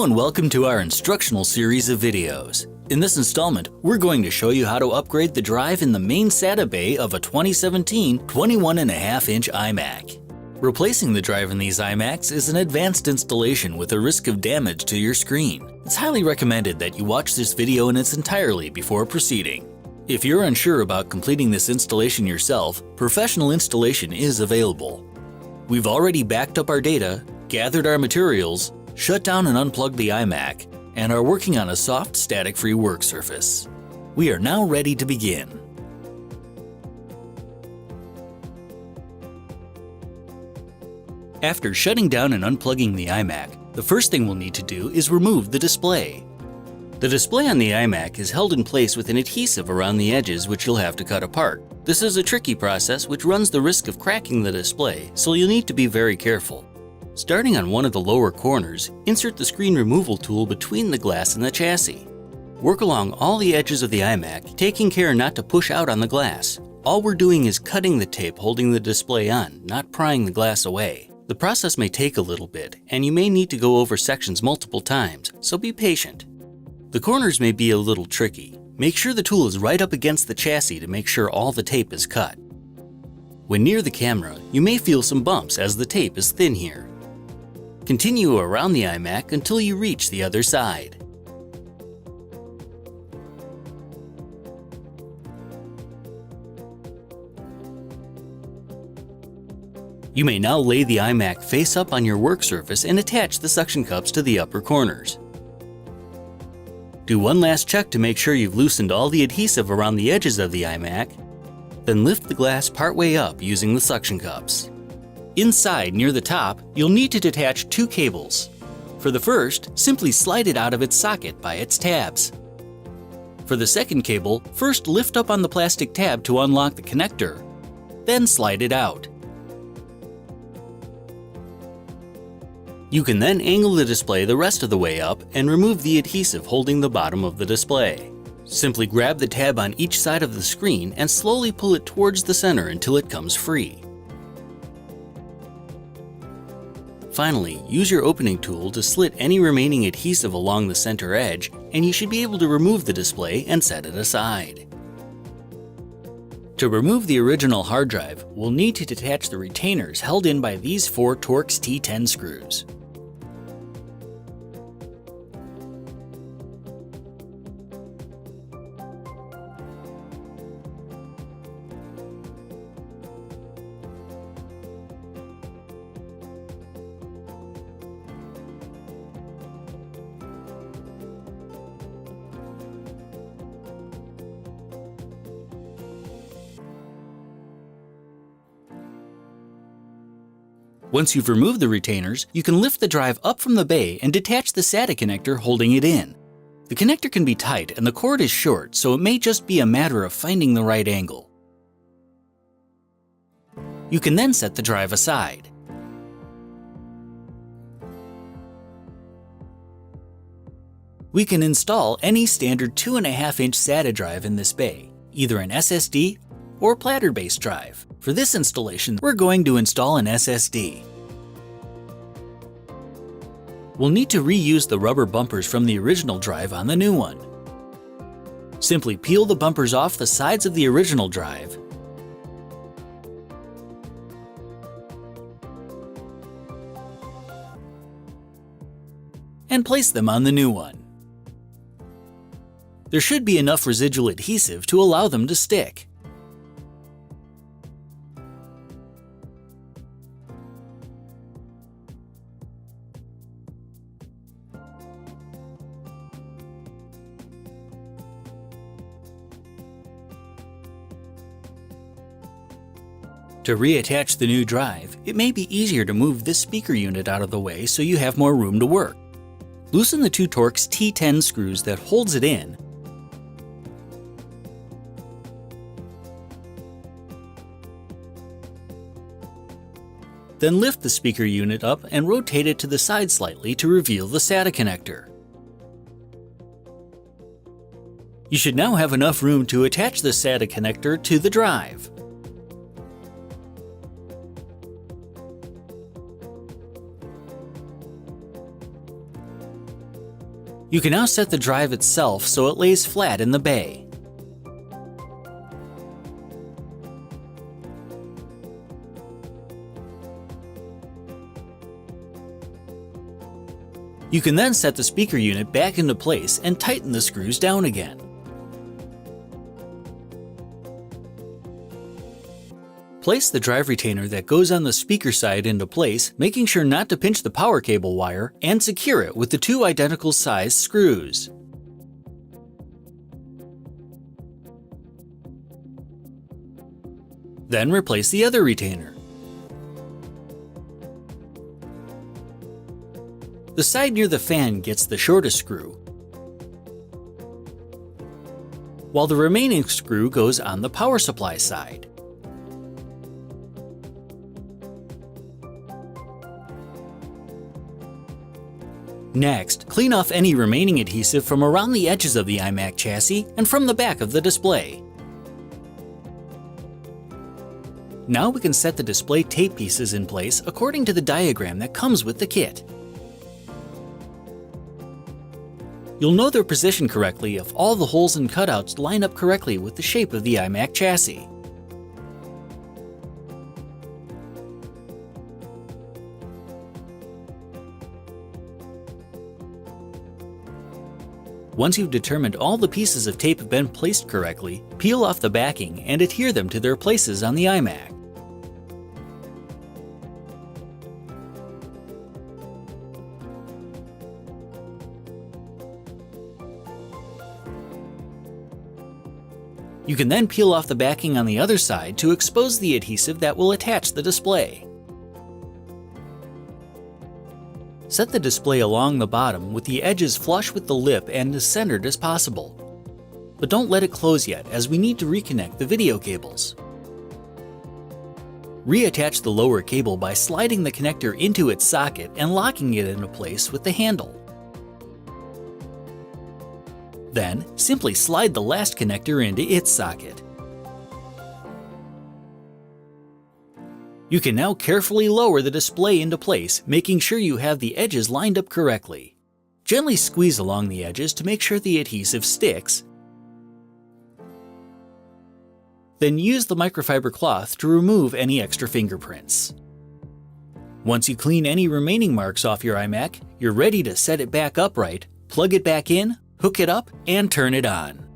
Hello and welcome to our instructional series of videos. In this installment, we're going to show you how to upgrade the drive in the main SATA bay of a 2017 21.5-inch iMac. Replacing the drive in these iMacs is an advanced installation with a risk of damage to your screen. It's highly recommended that you watch this video in its entirety before proceeding. If you're unsure about completing this installation yourself, professional installation is available. We've already backed up our data, gathered our materials, shut down and unplugged the iMac, and are working on a soft, static-free work surface. We are now ready to begin. After shutting down and unplugging the iMac, the first thing we'll need to do is remove the display. The display on the iMac is held in place with an adhesive around the edges which you'll have to cut apart. This is a tricky process which runs the risk of cracking the display, so you'll need to be very careful. Starting on one of the lower corners, insert the screen removal tool between the glass and the chassis. Work along all the edges of the iMac, taking care not to push out on the glass. All we're doing is cutting the tape holding the display on, not prying the glass away. The process may take a little bit, and you may need to go over sections multiple times, so be patient. The corners may be a little tricky. Make sure the tool is right up against the chassis to make sure all the tape is cut. When near the camera, you may feel some bumps as the tape is thin here. Continue around the iMac until you reach the other side. You may now lay the iMac face up on your work surface and attach the suction cups to the upper corners. Do one last check to make sure you've loosened all the adhesive around the edges of the iMac, then lift the glass partway up using the suction cups. Inside, near the top, you'll need to detach two cables. For the first, simply slide it out of its socket by its tabs. For the second cable, first lift up on the plastic tab to unlock the connector, then slide it out. You can then angle the display the rest of the way up and remove the adhesive holding the bottom of the display. Simply grab the tab on each side of the screen and slowly pull it towards the center until it comes free. Finally, use your opening tool to slit any remaining adhesive along the center edge, and you should be able to remove the display and set it aside. To remove the original hard drive, we'll need to detach the retainers held in by these four Torx T10 screws. Once you've removed the retainers, you can lift the drive up from the bay and detach the SATA connector holding it in. The connector can be tight and the cord is short, so it may just be a matter of finding the right angle. You can then set the drive aside. We can install any standard 2.5-inch SATA drive in this bay, either an SSD or platter-based drive. For this installation, we're going to install an SSD. We'll need to reuse the rubber bumpers from the original drive on the new one. Simply peel the bumpers off the sides of the original drive, and place them on the new one. There should be enough residual adhesive to allow them to stick. To reattach the new drive, it may be easier to move this speaker unit out of the way so you have more room to work. Loosen the two Torx T10 screws that holds it in, then lift the speaker unit up and rotate it to the side slightly to reveal the SATA connector. You should now have enough room to attach the SATA connector to the drive. You can now set the drive itself so it lays flat in the bay. You can then set the speaker unit back into place and tighten the screws down again. Place the drive retainer that goes on the speaker side into place, making sure not to pinch the power cable wire, and secure it with the 2 identical size screws. Then replace the other retainer. The side near the fan gets the shortest screw, while the remaining screw goes on the power supply side. Next, clean off any remaining adhesive from around the edges of the iMac chassis and from the back of the display. Now we can set the display tape pieces in place according to the diagram that comes with the kit. You'll know their position correctly if all the holes and cutouts line up correctly with the shape of the iMac chassis. Once you've determined all the pieces of tape have been placed correctly, peel off the backing and adhere them to their places on the iMac. You can then peel off the backing on the other side to expose the adhesive that will attach the display. Set the display along the bottom with the edges flush with the lip and as centered as possible. But don't let it close yet, as we need to reconnect the video cables. Reattach the lower cable by sliding the connector into its socket and locking it into place with the handle. Then, simply slide the last connector into its socket. You can now carefully lower the display into place, making sure you have the edges lined up correctly. Gently squeeze along the edges to make sure the adhesive sticks. Then use the microfiber cloth to remove any extra fingerprints. Once you clean any remaining marks off your iMac, you're ready to set it back upright, plug it back in, hook it up, and turn it on.